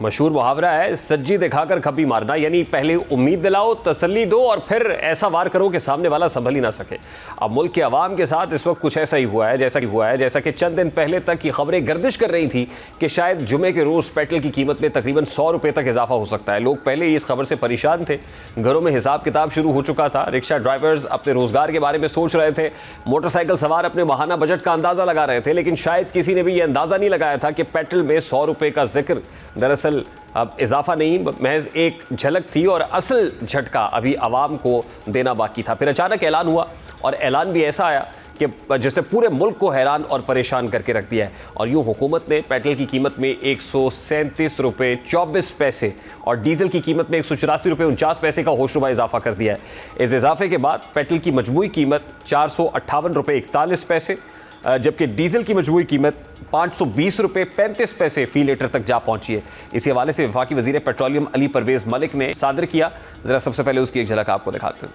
मशहूर मुहावरा है, सज्जी दिखाकर खपी मारना, यानी पहले उम्मीद दिलाओ, तसल्ली दो और फिर ऐसा वार करो कि सामने वाला संभल ही ना सके। अब मुल्क के अवाम के साथ इस वक्त कुछ ऐसा ही हुआ है जैसा कि चंद दिन पहले तक की खबरें गर्दिश कर रही थी कि शायद जुमे के रोज़ पेट्रोल की कीमत में तकरीबन 100 रुपये तक इजाफा हो सकता है। लोग पहले ही इस खबर से परेशान थे, घरों में हिसाब किताब शुरू हो चुका था, रिक्शा ड्राइवर्स अपने रोजगार के बारे में सोच रहे थे, मोटरसाइकिल सवार अपने माहाना बजट का अंदाजा लगा रहे थे, लेकिन शायद किसी ने भी यह अंदाजा नहीं लगाया था कि पेट्रोल में 100 रुपये का जिक्र दरअसल अब इजाफा नहीं, महज एक झलक थी और असल झटका अभी आवाम को देना बाकी था। फिर अचानक ऐलान हुआ और ऐलान भी ऐसा आया कि जिसने पूरे मुल्क को हैरान और परेशान करके रख दिया है। और यूँ हुकूमत ने पेट्रोल की कीमत में 137 रुपये 24 पैसे और डीजल की कीमत में 184 रुपये 49 पैसे का होशरुबा इजाफा कर दिया है। इस इजाफे के बाद पेट्रोल की मजमूई कीमत 458 रुपये 41 पैसे जबकि डीजल की मजमूई कीमत 520 रुपये 35 पैसे फी लीटर तक जा पहुंची है। इसी हवाले से वफाकी वजीर पेट्रोलियम अली परवेज मलिक ने सादर किया, जरा सबसे पहले उसकी एक झलक आपको दिखाते हैं।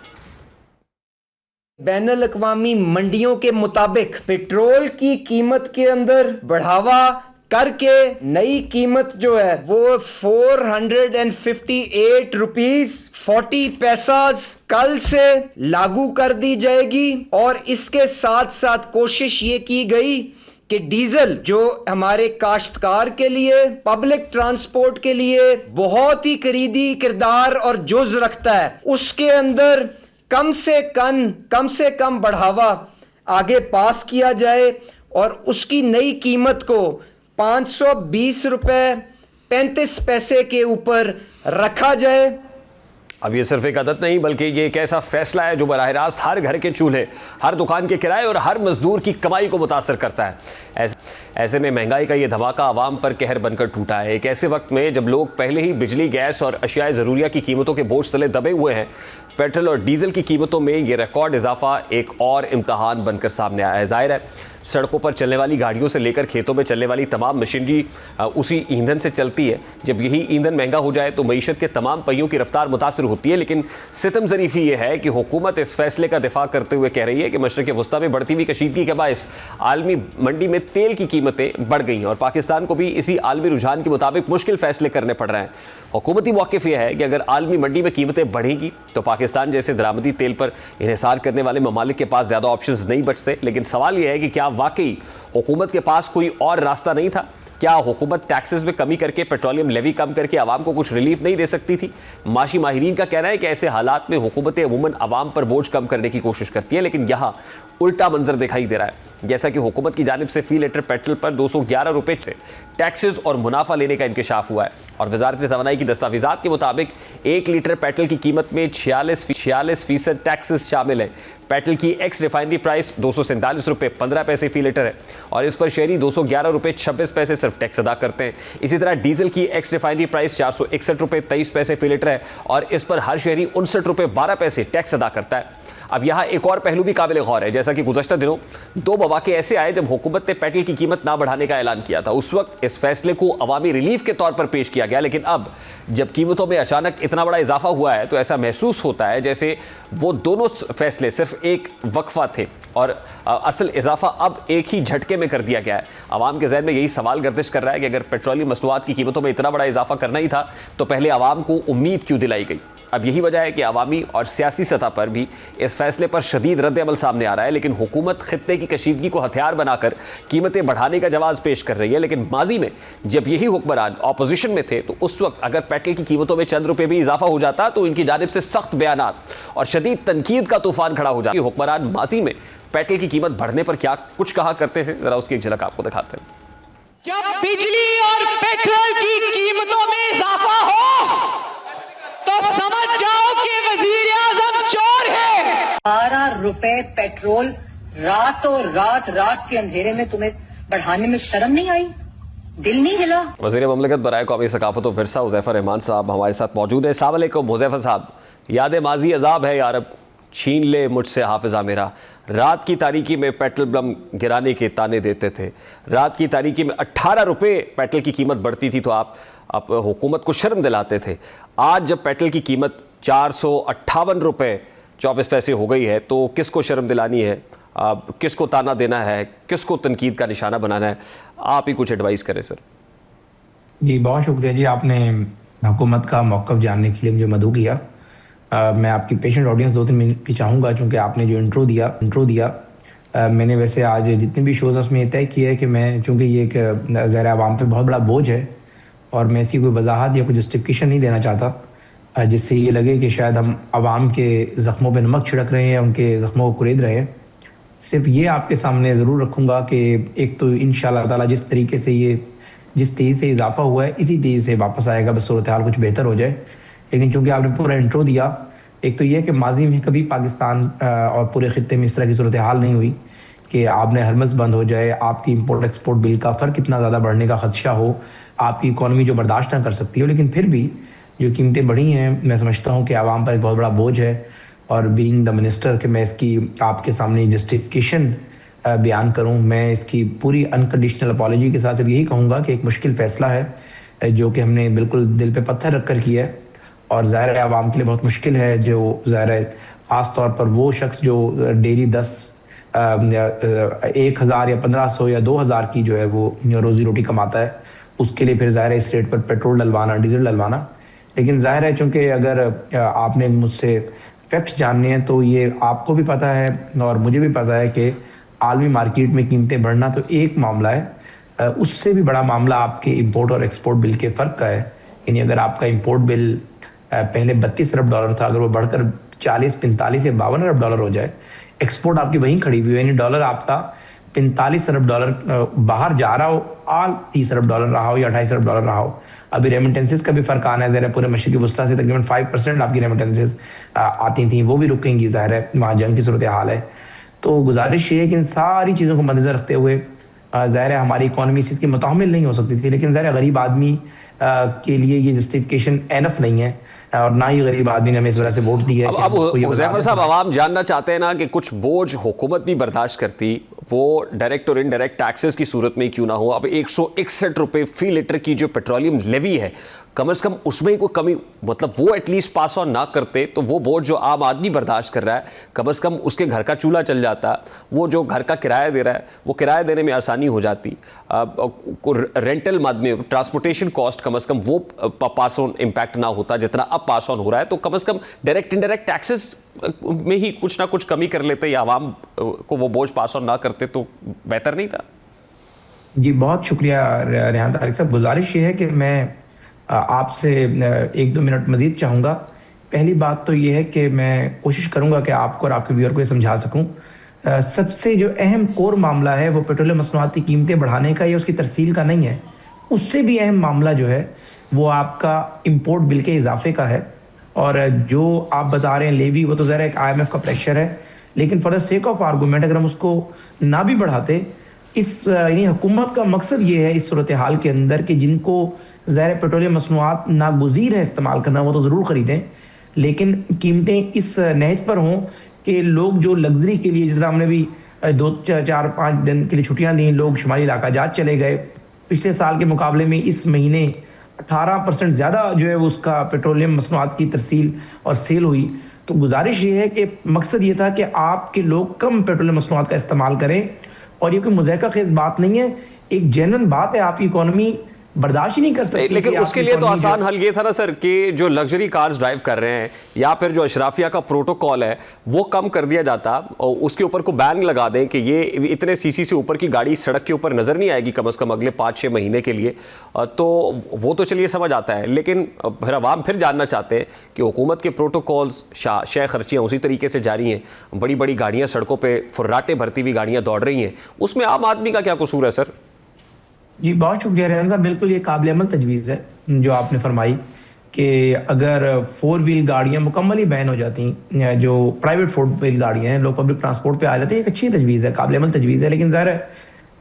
बैनुल अक़वामी मंडियों के मुताबिक पेट्रोल की कीमत के अंदर बढ़ावा करके नई कीमत जो है वो 458 रुपीज 40 पैसास कल से लागू कर दी जाएगी। और इसके साथ साथ कोशिश ये की गई कि डीजल जो हमारे काश्तकार के लिए, पब्लिक ट्रांसपोर्ट के लिए बहुत ही करीबी किरदार और जुज रखता है, उसके अंदर कम से कम बढ़ावा आगे पास किया जाए और उसकी नई कीमत को 520 रुपये 35 पैसे के ऊपर रखा जाए। अब ये सिर्फ एक आदत नहीं बल्कि ये एक ऐसा फैसला है जो बराह रास्त हर घर के चूल्हे, हर दुकान के किराए और हर मजदूर की कमाई को मुतासर करता है। ऐसे में महंगाई का ये धमाका आवाम पर कहर बनकर टूटा है। एक ऐसे वक्त में जब लोग पहले ही बिजली, गैस और अशियाए ज़रूरिया की कीमतों के बोझ तले दबे हुए हैं, पेट्रोल और डीजल की कीमतों में ये रिकॉर्ड इजाफा एक और इम्तहान बनकर सामने आया है। जाहिर है सड़कों पर चलने वाली गाड़ियों से लेकर खेतों में चलने वाली तमाम मशीनरी उसी ईंधन से चलती है। जब यही ईंधन महंगा हो जाए तो मईशत के तमाम पहियों की रफ्तार मुतासर होती है। लेकिन सितम ज़रीफ़ी ये है कि हुकूमत इस फैसले का दिफा करते हुए कह रही है कि मशरक़ वस्ता में बढ़ती हुई कशीदगी के बायस आलमी मंडी में तेल की कीमतें बढ़ गई हैं और पाकिस्तान को भी इसी आलमी रुझान के मुताबिक मुश्किल फैसले करने पड़ रहे हैं। हुकूमती मौक़िफ़ यह है कि अगर आलमी मंडी में कीमतें बढ़ेंगी तो पाकिस्तान जैसे दरामदी तेल पर इन्हिसार करने वाले ममालिक के पास ज़्यादा ऑप्शंस नहीं बचते। लेकिन सवाल यह है कि क्या वाकई हुकूमत के पास कोई और रास्ता नहीं था? क्या हुकूमत टैक्सेस में कमी करके, पेट्रोलियम लेवी कम करके आवाम को कुछ रिलीफ नहीं दे सकती थी? माशी माहिरीन का कहना है कि ऐसे हालात में हुकूमतें अमूमन आवाम पर बोझ कम करने की कोशिश करती है, लेकिन यहाँ उल्टा मंजर दिखाई दे रहा है। जैसा कि हुकूमत की जानिब से फी लीटर पेट्रोल पर 211 रुपये से टैक्सेस और मुनाफा लेने का इंकशाफ हुआ है और वजारत तवानाई की दस्तावेजात के मुताबिक 1 लीटर पेट्रोल की कीमत में 46% टैक्सेस शामिल है। पेट्रोल की एक्स रिफाइनरी प्राइस 247 रुपये 15 पैसे फी लीटर है और इस पर शहरी 211 रुपये 26 पैसे सिर्फ टैक्स अदा करते हैं। इसी तरह डीजल की एक्स रिफाइनरी प्राइस 461 रुपये 23 पैसे फी लीटर है और इस पर हर शहरी 59 रुपये 12 पैसे टैक्स अदा करता है। अब यहाँ एक और पहलू भी काबिल गौर है, जैसा कि गुज़श्ता दिनों 2 मौके ऐसे आए जब हुकूमत ने पेट्रोल की कीमत ना बढ़ाने का ऐलान किया था। उस वक्त इस फैसले को अवामी रिलीफ के तौर पर पेश किया गया, लेकिन अब जब कीमतों में अचानक इतना बड़ा इजाफा हुआ है तो ऐसा महसूस होता है जैसे वो दोनों फैसले सिर्फ एक वक्फा थे और असल इजाफा अब एक ही झटके में कर दिया गया है। आवाम के ज़हन में यही सवाल गर्दिश कर रहा है कि अगर पेट्रोलियम मसनूआत की कीमतों में इतना बड़ा इजाफा करना ही था तो पहले आवाम को उम्मीद क्यों दिलाई गई? अब यही वजह है कि अवामी और सियासी सतह पर भी इस फैसले पर शदीद रद्द अमल सामने आ रहा है। लेकिन हुकूमत खित्ते की कशीदगी को हथियार बनाकर कीमतें बढ़ाने का जवाब पेश कर रही है। लेकिन माजी में जब यही हुक्मरान ऑपोजिशन में थे तो उस वक्त अगर पेट्रोल की कीमतों में चंद रुपये भी इजाफा हो जाता तो इनकी जानिब से सख्त बयानात और शदीद तनकीद का तूफान खड़ा हो जाता। हुक्मरान माजी में पेट्रोल की कीमत बढ़ने पर क्या कुछ कहा करते थे, जरा उसकी एक झलक आपको दिखाते हैं। जब बिजली और पेट्रोल की कीमतों में इजाफा हो तो समझ जाओ कि वजीर आजम चोर है। 12 रुपए पेट्रोल रात के अंधेरे में तुम्हें बढ़ाने में शर्म नहीं आई? दिल नहीं हिला? वज़ीर ममलकत बराए कौमी सकाफत व विरसा हुज़ैफा रहमान साहब हमारे साथ मौजूद है। अस्सलाम वालेकुम हुज़ैफा साहब। याद माजी अजाब है यारब, छीन ले मुझसे हाफिज़ा मेरा। रात की तारीकी में पेट्रोल बम गिराने के ताने देते थे। रात की तारीकी में 18 रुपये पेट्रोल की कीमत बढ़ती थी तो आप हुकूमत को शर्म दिलाते थे। आज जब पेट्रोल की कीमत 458 रुपये 24 पैसे हो गई है तो किसको शर्म दिलानी है, किसको ताना देना है, किसको तनकीद का निशाना बनाना है? आप ही कुछ एडवाइस करें सर। जी, बहुत शुक्रिया जी, आपने हुकूमत का मौक़िफ़ जानने के लिए मुझे मदऊ किया। मैं आपकी पेशेंट ऑडियंस 2-3 मिनट की चाहूँगा, चूँकि आपने जो इंट्रो दिया मैंने वैसे आज जितने भी शोज़ हैं उसमें ये तय किया है कि मैं, चूँकि ये एक ज़ाहिर है आवाम पे बहुत बड़ा बोझ है और मैं इसकी कोई वज़ाहत या कोई जस्टिफ़िकेशन नहीं देना चाहता जिससे ये लगे कि शायद हम आवाम के ज़ख्मों पे नमक छिड़क रहे हैं या उनके ज़ख्मों को कुरेद रहे हैं। सिर्फ़ ये आपके सामने ज़रूर रखूँगा कि एक तो इंशाअल्लाह ताला जिस तरीके से ये जिस तेज़ी से इज़ाफ़ा हुआ है इसी तेज़ी से वापस आएगा, बस सूरत हाल कुछ बेहतर हो जाए। लेकिन चूँकि आपने पूरा इंट्रो दिया, एक तो ये है कि माज़ी में कभी पाकिस्तान और पूरे ख़ित्ते में इस तरह की सूरत हाल नहीं हुई कि आपने हरमज़ बंद हो जाए, आपकी इम्पोर्ट एक्सपोर्ट बिल का फ़र्क इतना ज़्यादा बढ़ने का ख़दशा हो, आपकी इकॉनमी जो बर्दाश्त ना कर सकती हो। लेकिन फिर भी जो कीमतें बढ़ी हैं, मैं समझता हूँ कि आवाम पर एक बहुत बड़ा बोझ है और बीइंग द मिनिस्टर कि मैं इसकी आपके सामने जस्टिफिकेशन बयान करूं, मैं इसकी पूरी अनकंडीशनल अपॉलॉजी के साथ सिर्फ यही कहूँगा कि एक मुश्किल फ़ैसला है जो कि हमने बिल्कुल दिल पे पत्थर रख कर किया है और ज़ाहिर है आवाम के लिए बहुत मुश्किल है। जो ज़ाहिर है ख़ास तौर पर वो शख्स जो डेली 1000 या 1500 या 2000 की जो है वो रोज़ी रोटी कमाता है, उसके लिए फिर ज़ाहिर है इस रेट पर पेट्रोल डलवाना, डीजल डलवाना। लेकिन ज़ाहिर है चूँकि अगर आपने मुझसे फैक्ट्स जानने हैं तो ये आपको भी पता है और मुझे भी पता है कि आलमी मार्केट में कीमतें बढ़ना तो एक मामला है, उससे भी बड़ा मामला आपके इंपोर्ट और एक्सपोर्ट बिल के फ़र्क का है। यानी अगर आपका इंपोर्ट बिल पहले $32 अरब था, अगर वो बढ़कर 40, 45 या $52 अरब हो जाए, एक्सपोर्ट आपकी वहीं खड़ी हुई है, यानी डॉलर आपका $45 अरब बाहर जा रहा हो, आल $30 अरब रहा हो या $28 अरब रहा हो। अभी रेमिटेंसेस का भी फ़र्क आना है, ज़ाहिर है पूरे मशरिक़ी वस्ता से तकरीबन 5% आपकी रेमिटेंसेस आती थी, वो भी रुकेंगी, ज़ाहिर है वहाँ जंग की सूरत हाल है। तो गुजारिश ये है कि इन सारी चीज़ों को मद्देनज़र रखते हुए ज़ाहिर है हमारी इकॉनमी इस चीज़ की मुतामिल नहीं हो सकती थी, लेकिन ज़ाहिर है गरीब आदमी के लिए ये जस्टिफिकेशन एनफ नहीं है और ना ही गरीब आदमी ने हमें इस वजह से वोट दिया है। अब हुज़ैफर साहब, आवाम जानना चाहते हैं ना कि कुछ बोझ हुकूमत भी बर्दाश्त करती, वो डायरेक्ट और इनडायरेक्ट टैक्सेस की सूरत में क्यों ना हो। अब 161 रुपये फ़ी लीटर की जो पेट्रोलियम लेवी है, कम से कम उसमें ही कोई कमी, मतलब वो एटलीस्ट पास ऑन ना करते तो वो बोझ जो आम आदमी बर्दाश्त कर रहा है, कम से कम उसके घर का चूल्हा चल जाता, वो जो घर का किराया दे रहा है वो किराया देने में आसानी हो जाती, रेंटल माध्यम ट्रांसपोर्टेशन कॉस्ट कम से कम वो पास ऑन इम्पैक्ट ना होता जितना अब पास ऑन हो रहा है। तो कम से कम डायरेक्ट इनडायरेक्ट टैक्सेस में ही कुछ ना कुछ कमी कर लेते या आवाम को वो बोझ पास ऑन ना करते तो बेहतर नहीं था। जी बहुत शुक्रिया रेहान तारिक साहब। गुजारिश ये है कि मैं आपसे 1-2 मिनट मज़ीद चाहूँगा। पहली बात तो ये है कि मैं कोशिश करूँगा कि आपको और आपके व्यूअर को ये समझा सकूँ। सबसे जो अहम कोर मामला है वो पेट्रोलियम मसनूआत की कीमतें बढ़ाने का या उसकी तरसील का नहीं है, उससे भी अहम मामला जो है वो आपका इम्पोर्ट बिल के इजाफे का है। और जो आप बता रहे हैं लेवी, वो तो ज़रा एक IMF का प्रेशर है, लेकिन for the sake of argument अगर हम उसको ना भी बढ़ाते, इस यानी हुकूमत का मकसद ये है इस सूरत हाल के अंदर कि जिनको ज़ाहिर पेट्रोलियम मसनूआत नागुज़ीर है इस्तेमाल करना, वो तो ज़रूर ख़रीदें, लेकिन कीमतें इस नहज पर हों कि लोग जो लग्जरी के लिए, जिस तरह हमने भी 2-4-5 दिन के लिए छुट्टियां दी, लोग शुमाली इलाका जात चले गए, पिछले साल के मुकाबले में इस महीने 18% ज़्यादा जो है उसका पेट्रोलियम मसनूआत की तरसील और सेल हुई। तो गुजारिश ये है कि मकसद ये था कि आपके लोग कम पेट्रोलियम मसनूआत का इस्तेमाल करें और ये कोई मुज़ाहिका खेज़ बात नहीं है, एक जेन्युइन बात है। आपकी इकॉनमी बर्दाश्त ही नहीं कर सकती। लेकिन उसके लिए तो आसान हल ये था ना सर कि जो लग्जरी कार्स ड्राइव कर रहे हैं या फिर जो अशराफिया का प्रोटोकॉल है वो कम कर दिया जाता और उसके ऊपर को बैन लगा दें कि ये इतने सीसी से ऊपर की गाड़ी सड़क के ऊपर नज़र नहीं आएगी कम से कम अगले 5-6 महीने के लिए। तो वो तो चलिए समझ आता है, लेकिन फिर अवाम फिर जानना चाहते हैं कि हुकूमत के प्रोटोकॉल्स, शय खर्चियाँ उसी तरीके से जारी हैं, बड़ी बड़ी गाड़ियाँ सड़कों पर फुर्राटे भरती हुई गाड़ियाँ दौड़ रही हैं, उसमें आम आदमी का क्या कसूर है सर? जी बहुत शुक्रिया रेहान साहब। बिल्कुल ये काबिल अमल तजवीज़ है जो आपने फरमाई कि अगर 4 व्हील गाड़ियाँ मुकम्मल ही बैन हो जाती, जो प्राइवेट 4 व्हील गाड़ियाँ हैं, लोग पब्लिक ट्रांसपोर्ट पे आ जाते हैं, एक अच्छी तजवीज़ है, काबिल अमल तजवीज़ है। लेकिन ज़ाहिर है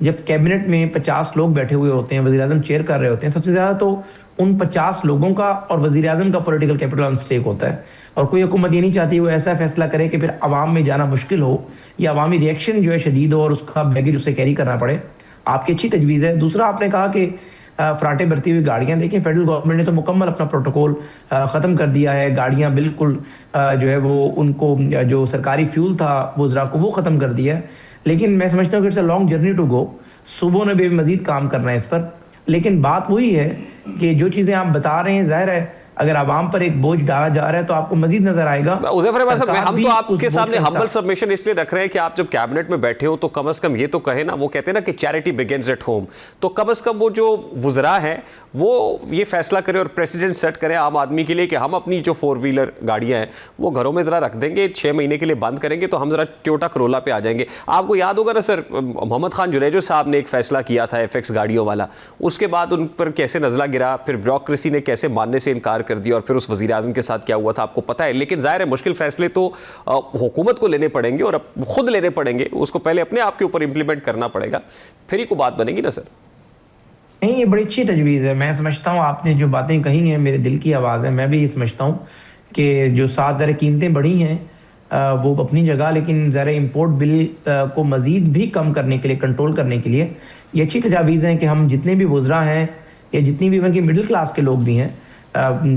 जब कैबिनेट में 50 लोग बैठे हुए होते हैं, वज़ीर-ए-आज़म चेयर कर रहे होते हैं, सबसे ज़्यादा तो उन 50 लोगों का और वज़ीर-ए-आज़म का पॉलिटिकल कैपिटल ऑन स्टेक होता है। और कोई हुकूमत ये नहीं चाहती वो ऐसा फैसला करे कि फिर आवाम में जाना मुश्किल हो या अवामी रिएक्शन जो है शदीद हो और उसका बैगेज उसे कैरी करना पड़े। आपकी अच्छी तजवीज़ है। दूसरा आपने कहा कि फराटे भरती हुई गाड़ियाँ, देखिए फेडरल गवर्नमेंट ने तो मुकम्मल अपना प्रोटोकॉल ख़त्म कर दिया है। गाड़ियाँ बिल्कुल जो है वो उनको जो सरकारी फ्यूल था वज़रा को वो ख़त्म कर दिया है। लेकिन मैं समझता हूँ कि it's a long journey to go. सुबह ने भी मज़ीद काम करना है इस पर। लेकिन बात वही है कि जो चीज़ें आप बता रहे हैं, जाहिर है अगर आवाम पर एक बोझ डाला जा रहा है तो आपको मजीद नजर आएगा। हम तो आपके सामने हम्बल सबमिशन इसलिए रख रहे हैं कि आप जब कैबिनेट में बैठे हो तो कम से कम ये तो कहे ना, वो कहते हैं ना कि चैरिटी बिगिंस एट होम, तो कम से कम वो जो वुज़रा है वो ये फैसला करे और प्रेसिडेंट सेट करे आम आदमी के लिए कि हम अपनी जो 4 व्हीलर गाड़ियां हैं वो घरों में ज़रा रख देंगे, 6 महीने के लिए बंद करेंगे तो हम ज़रा टोयोटा करोला पे आ जाएंगे। आपको याद होगा ना सर, मोहम्मद खान जुनेजो साहब ने एक फैसला किया था FX गाड़ियों वाला, उसके बाद उन पर कैसे नज़ला गिरा, फिर ब्यूरोक्रेसी ने कैसे मानने से इनकार कर दिया और फिर उस वज़ीर आज़म के साथ क्या हुआ था आपको पता है। लेकिन ज़ाहिर है मुश्किल फैसले तो हुकूमत को लेने पड़ेंगे और खुद लेने पड़ेंगे, उसको पहले अपने आप के ऊपर इंप्लीमेंट करना पड़ेगा, फिर ही कोई बात बनेगी ना सर। नहीं, ये बड़ी अच्छी तजवीज़ है। मैं समझता हूँ आपने जो बातें कही हैं मेरे दिल की आवाज़ है। मैं भी ये समझता हूँ कि जो 7 ज़रा कीमतें बढ़ी हैं वो अपनी जगह, लेकिन ज़रा इंपोर्ट बिल को मज़ीद भी कम करने के लिए, कंट्रोल करने के लिए ये अच्छी तजावीज़ हैं कि हम जितने भी वुज़रा हैं या जितनी भी उनकी मिडिल क्लास के लोग भी हैं,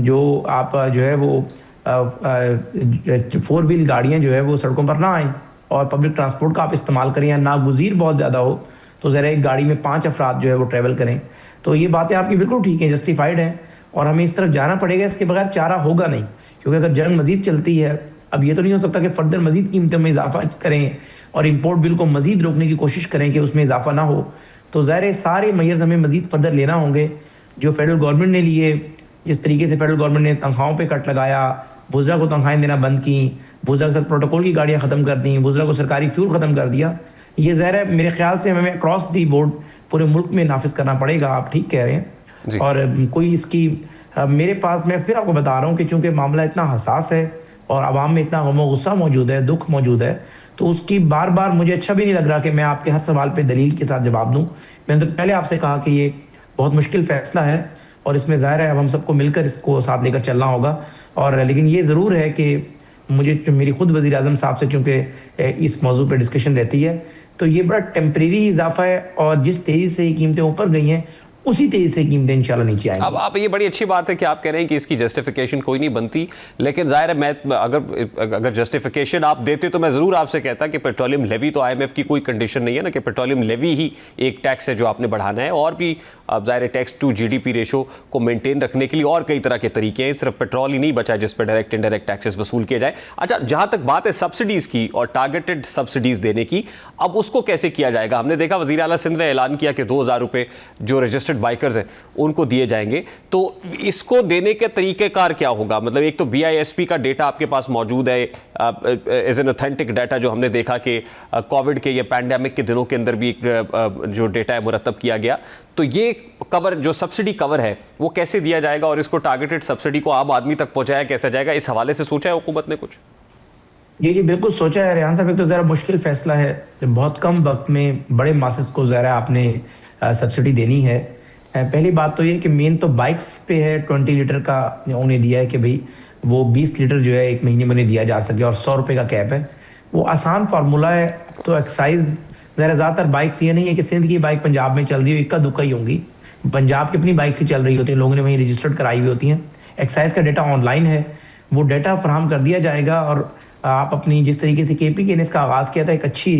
जो आप जो है वो 4 व्हील गाड़ियाँ जो है वो सड़कों पर ना आएँ और पब्लिक ट्रांसपोर्ट का आप इस्तेमाल करें, या नागुज़ीर बहुत ज़्यादा हो तो ज़रा एक गाड़ी में 5 अफराद जो है वो ट्रैवल करें। तो ये बातें आपकी बिल्कुल ठीक हैं, जस्टिफाइड हैं और हमें इस तरफ जाना पड़ेगा, इसके बगैर चारा होगा नहीं। क्योंकि अगर जंग मज़ीद चलती है, अब ये तो नहीं हो सकता कि फर्दर मज़ीद कीमतों में इजाफा करें और इंपोर्ट बिल को मज़ीद रोकने की कोशिश करें कि उसमें इजाफा ना हो, तो ज़ाहिर सारे मैयर हमें मज़ीद फर्दर लेना होंगे। जो फेडरल गवर्नमेंट ने लिए, जिस तरीके से फेडरल गवर्नमेंट ने तनख्वाहों पर कट लगाया, वुज़रा को तनख्वाहें देना बंद की, वुज़रा के साथ प्रोटोकॉल की गाड़ियाँ ख़त्म कर दी, वुज़रा को सरकारी फ्यूल ख़त्म कर दिया, ये ज़ाहिर है मेरे ख्याल से हमें अक्रॉस दी बोर्ड पूरे मुल्क में नाफिज करना पड़ेगा। आप ठीक कह रहे हैं। और कोई इसकी मेरे पास, मैं फिर आपको बता रहा हूँ कि चूँकि मामला इतना हसास है और आवाम में इतना गम गुस्सा मौजूद है, दुख मौजूद है, तो उसकी बार बार मुझे अच्छा भी नहीं लग रहा कि मैं आपके हर सवाल पे दलील के साथ जवाब दूँ। मैंने तो पहले आपसे कहा कि ये बहुत मुश्किल फ़ैसला है और इसमें ज़ाहिर है अब हम सबको मिलकर इसको साथ लेकर चलना होगा। और लेकिन ये ज़रूर है कि मुझे मेरी खुद वज़ीर आज़म साहब से चूँकि इस मौजू पर डिस्कशन रहती है, तो ये बड़ा टेम्परेरी इजाफा है और जिस तेज़ी से कीमतें ऊपर गई हैं उसी तेजी से कीमतें इंशाल्लाह नीचे आएंगी। अब आप, ये बड़ी अच्छी बात है कि आप कह रहे हैं कि इसकी जस्टिफिकेशन कोई नहीं बनती, लेकिन जाहिर है मैं अगर जस्टिफिकेशन आप देते तो मैं ज़रूर आपसे कहता कि पेट्रोलियम लेवी तो IMF की कोई कंडीशन नहीं है ना कि पेट्रोलियम लेवी ही एक टैक्स है जो आपने बढ़ाना है, और भी जाहिर है टैक्स टू GDP रेशो को मेंटेन रखने के लिए और कई तरह के तरीके हैं, सिर्फ पेट्रोल ही नहीं बचा है जिस पर डायरेक्ट इनडायरेक्ट टैक्सेस वसूल किए जाए। अच्छा, जहाँ तक बात है सब्सिडीज़ की और टारगेटेड सब्सिडीज़ देने की, अब उसको कैसे किया जाएगा? हमने देखा वज़ीर आला सिंध ने ऐलान किया कि 2000 रुपये जो रजिस्टर्ड बाइकर्स हैं उनको दिए जाएंगे, तो इसको देने के तरीक़ेकार क्या होगा? मतलब एक तो BISP का डेटा आपके पास मौजूद है एज एन ऑथेंटिक डाटा, जो हमने देखा कि कोविड के या पैंडेमिक के दिनों के अंदर भी जो डेटा है मुरतब किया गया, तो ये कवर जो सब्सिडी कवर है वो कैसे दिया जाएगा और इसको टारगेटेड सब्सिडी को आम आदमी तक पहुंचाया कैसे जाएगा? इस हवाले से सोचा है हुकूमत ने कुछ? जी बिल्कुल सोचा है रेहान साहब। एक तो ज़रा मुश्किल फ़ैसला है, बहुत कम वक्त में बड़े मासेस को ज़रा आपने सब्सिडी देनी है। पहली बात तो ये कि मेन तो बाइक्स पे है, 20 लीटर का उन्हें दिया है कि भाई वो 20 लीटर जो है एक महीने में उन्हें दिया जा सके और 100 रुपये का कैप है। वो आसान फार्मूला है। तो एक्साइज ज़्यादातर बाइक्स ये नहीं है कि सिंध की बाइक पंजाब में चल रही हो, इक्का दुक्का ही होंगी, पंजाब की अपनी बाइक से चल रही होती है, लोगों ने वहीं रजिस्टर्ड कराई हुई होती हैं। एक्साइज का डेटा ऑनलाइन है, वो डेटा फराहम कर दिया जाएगा और आप अपनी जिस तरीके से KPK ने इसका आगाज़ किया था, एक अच्छी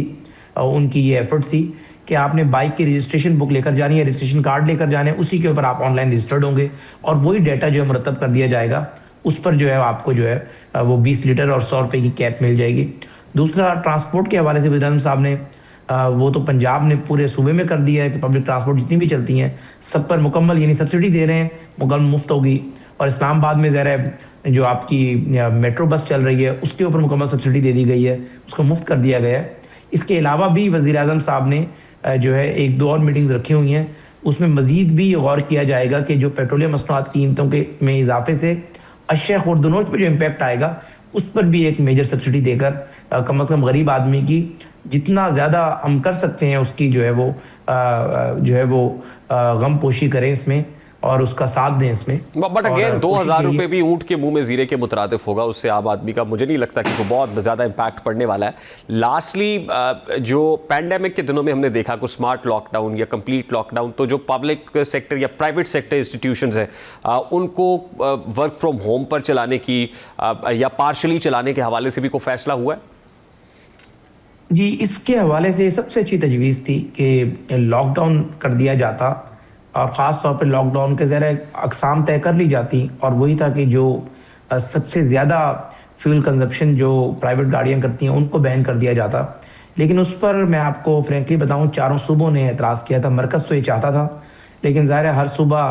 उनकी ये एफर्ट थी कि आपने बाइक की रजिस्ट्रेशन बुक लेकर जानी है, रजिस्ट्रेशन कार्ड लेकर जाने, उसी के ऊपर आप ऑनलाइन रजिस्टर्ड होंगे और वही डाटा जो है मुरतब कर दिया जाएगा। उस पर जो है आपको जो है वो 20 लीटर और 100 रुपये की कैप मिल जाएगी। दूसरा, ट्रांसपोर्ट के हवाले से वज़ीर आज़म साहब ने वो तो पंजाब ने पूरे सूबे में कर दिया है कि पब्लिक ट्रांसपोर्ट जितनी भी चलती हैं सब पर मुकम्मल यानी सब्सिडी दे रहे हैं, मुकम्मल मुफ्त होगी। और इस्लामाबाद में ज़रा जो आपकी मेट्रो बस चल रही है उसके ऊपर मुकम्मल सब्सिडी दे दी गई है, उसको मुफ्त कर दिया गया है। इसके अलावा भी वज़ीर आज़म साहब ने जो है 1-2 और मीटिंग्स रखी हुई हैं, उसमें मज़ीद भी गौर किया जाएगा कि जो पेट्रोलियम मसनूआत कीमतों के में इजाफे से अशिया खुर्दनोश पर जो इम्पैक्ट आएगा उस पर भी एक मेजर सब्सिडी देकर कम से कम गरीब आदमी की जितना ज़्यादा हम कर सकते हैं उसकी जो है वो गम पोशी करें इसमें और उसका साथ दें इसमें। बट अगेन 2000 रुपये भी ऊँट के मुंह में जीरे के मुतरादिफ होगा, उससे आम आदमी का मुझे नहीं लगता कि वो बहुत ज़्यादा इम्पैक्ट पड़ने वाला है। लास्टली, जो पैंडेमिक के दिनों में हमने देखा कुछ स्मार्ट लॉकडाउन या कंप्लीट लॉकडाउन, तो जो पब्लिक सेक्टर या प्राइवेट सेक्टर इंस्टीट्यूशंस हैं उनको वर्क फ्रॉम होम पर चलाने की या पार्शली चलाने के हवाले से भी कोई फैसला हुआ है? जी, इसके हवाले से सबसे अच्छी तजवीज़ थी कि लॉकडाउन कर दिया जाता और ख़ास तौर पे लॉकडाउन के ज़रा अक़साम तय कर ली जाती और वही था कि जो सबसे ज़्यादा फ्यूल कंजप्शन जो प्राइवेट गाड़ियाँ करती हैं उनको बैन कर दिया जाता। लेकिन उस पर मैं आपको फ्रेंकली बताऊँ, चारों सूबों ने एतराज़ किया था। मरकज़ तो ये चाहता था, लेकिन ज़ाहिर है हर सूबा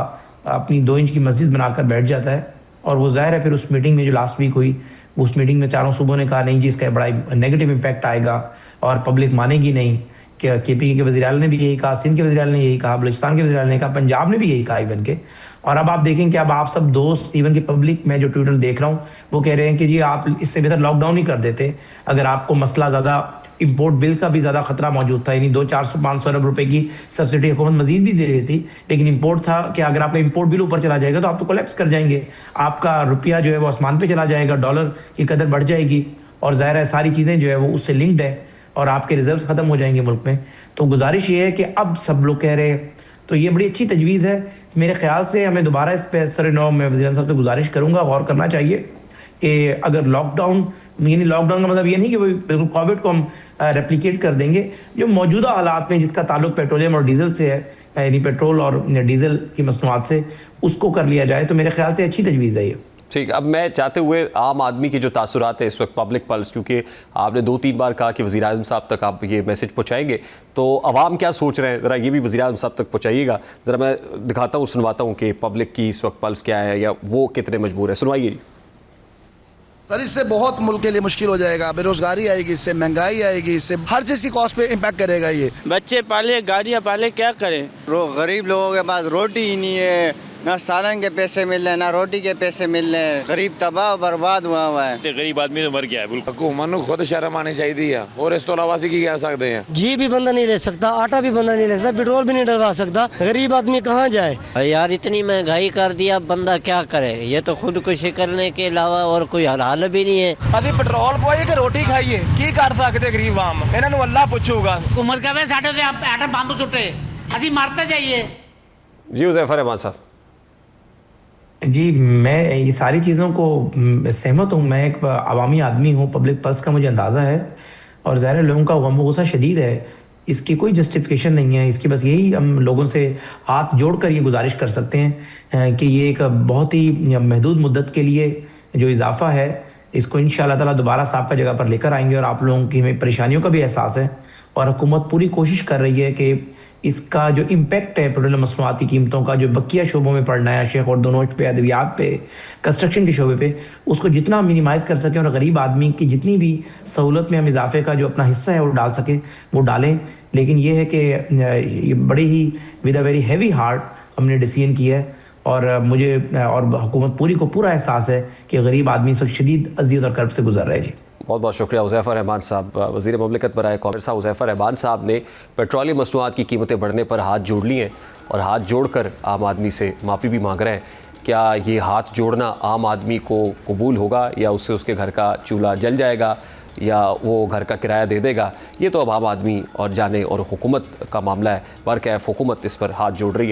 अपनी 2 इंच की मस्जिद बनाकर बैठ जाता है। और वो ज़ाहिर है फिर उस मीटिंग में जो लास्ट वीक हुई, उस मीटिंग में चारों सूबों ने कहा नहीं जी इसका बड़ा नेगेटिव इम्पैक्ट आएगा और पब्लिक मानेगी नहीं। KPK के वज़ीर आला ने भी यही कहा, सिंध के वज़ीर आला ने यही कहा, बलूचिस्तान के वज़ीर आला ने कहा, पंजाब ने भी यही कहा इवन के। और अब आप देखें कि अब आप सब दोस्त, इवन की पब्लिक, मैं जो ट्विटर देख रहा हूँ, वो कह रहे हैं कि जी आप इससे बेहतर लॉकडाउन ही कर देते अगर आपको मसला ज़्यादा इंपोर्ट बिल का भी ज़्यादा खतरा मौजूद था। यानी 200-400-500 अरब रुपए की सब्सिडी हुकूमत मजीद भी दे रही थी, लेकिन इंपोर्ट था कि अगर आपका इंपोर्ट बिल ऊपर चला जाएगा तो आप तो कोलैप्स कर जाएंगे, आपका रुपया जो है वो आसमान पे चला जाएगा, डॉलर की कदर बढ़ जाएगी और ज़ाहिर है सारी चीज़ें जो है वो उससे लिंक्ड है और आपके रिजर्व्स ख़त्म हो जाएंगे मुल्क में। तो गुजारिश ये है कि अब सब लोग कह रहे हैं, तो ये बड़ी अच्छी तजवीज़ है। मेरे ख्याल से हमें दोबारा इस पर सर-ए-नौ मैं वज़ीर साहब से गुजारिश करूँगा, गौर करना चाहिए कि अगर लॉकडाउन, यानी लॉकडाउन का मतलब ये नहीं कि वो बिल्कुल कोविड को हम रेप्लिकेट कर देंगे, जो मौजूदा हालात में जिसका ताल्लुक पेट्रोलियम और डीजल से है, यानी पेट्रोल और डीजल की मसनूआत से, उसको कर लिया जाए, तो मेरे ख्याल से अच्छी तजवीज़ है ये। ठीक, अब मैं चाहते हुए आम आदमी की जो तासुरात है इस वक्त पब्लिक पल्स, क्योंकि आपने 2-3 बार कहा कि वज़ीर आज़म साहब तक आप ये मैसेज पहुँचाएंगे, तो अवाम क्या सोच रहे हैं ज़रा ये भी वज़ीर आज़म साहब तक पहुँचाइएगा। ज़रा मैं दिखाता हूँ, सुनवाता हूँ कि पब्लिक की इस वक्त पल्स क्या है या वो कितने मजबूर है। सुनवाइए सर। इससे बहुत मुल्क के लिए मुश्किल हो जाएगा, बेरोजगारी आएगी, इससे महंगाई आएगी, इससे हर चीज़ की कॉस्ट पे इम्पैक्ट करेगा। ये बच्चे पाले, गाड़ियाँ पाले, क्या करें। गरीब लोगों के पास रोटी ही नहीं है, ना सालन के पैसे मिल रहे हैं, ना रोटी के पैसे मिल रहे हैं। गरीब तबाह बर्बाद हुआ है। गरीब आदमी तो मर गया है। हुकूमत को खुद शर्म आनी चाहिए और इस तो अलावा की कह सकते हैं। घी भी बंदा नहीं ले सकता, आटा भी बंदा नहीं ले सकता, पेट्रोल भी नहीं डलवा सकता, गरीब आदमी कहाँ जाए। यार इतनी महंगाई कर दिया, बंदा क्या करे। ये तो खुदकुशी करने के अलावा और कोई हल भी नहीं है। अभी पेट्रोल पाइए कि रोटी खाइए, की कर सकते गरीब आम, इन्होंने अल्लाह पूछूगा। हुकूमत कहे साढ़े एटम बम सुटे, असी मरते जाइए। जी हुज़ैफा रहमान साहब। जी, मैं ये सारी चीज़ों को सहमत हूँ। मैं एक अवामी आदमी हूँ, पब्लिक पल्स का मुझे अंदाज़ा है और ज़ाहिर लोगों का गम गुस्सा शदीद है। इसकी कोई जस्टिफिकेशन नहीं है, इसकी बस यही हम लोगों से हाथ जोड़कर ये गुजारिश कर सकते हैं कि ये एक बहुत ही महदूद मुद्दत के लिए जो इजाफा है, इसको इंशाअल्लाह ताला दोबारा साहब का जगह पर लेकर आएंगे और आप लोगों की हमें परेशानियों का भी एहसास है और हुकूमत पूरी कोशिश कर रही है कि इसका जो इम्पैक्ट है पेट्रोलियम मसनूआती कीमतों का, जो बकिया शोबों में पड़ना है, शेख और दोनों पे, अद्वियात पे, कंस्ट्रक्शन के शोबे पे, उसको जितना मिनिमाइज़ कर सकें और गरीब आदमी की जितनी भी सहूलत में हम इजाफे का जो अपना हिस्सा है वो डाल सकें, वो डालें। लेकिन ये है कि ये बड़े ही with a very heavy heart हमने डिसीजन किया है और मुझे और हुकूमत पूरी को पूरा एहसास है कि गरीब आदमी इस वक्त शदीद अज़ियत और कर्ब से गुजर रहे हैं। जी बहुत बहुत शुक्रिया हुज़ैफा रहमान साहब। वज़ीर ममलिकत बराए कॉमर्स साहब हुज़ैफा रहमान साहब ने पेट्रोलियम मसनूआत की कीमतें बढ़ने पर हाथ जोड़ लिए हैं और हाथ जोड़कर आम आदमी से माफ़ी भी मांग रहे हैं। क्या ये हाथ जोड़ना आम आदमी को कबूल होगा या उससे उसके घर का चूल्हा जल जाएगा या वो घर का किराया दे देगा, ये तो अब आम आदमी और जाने और हुकूमत का मामला है। बरकैफ हुकूमत इस पर हाथ जोड़ रही है।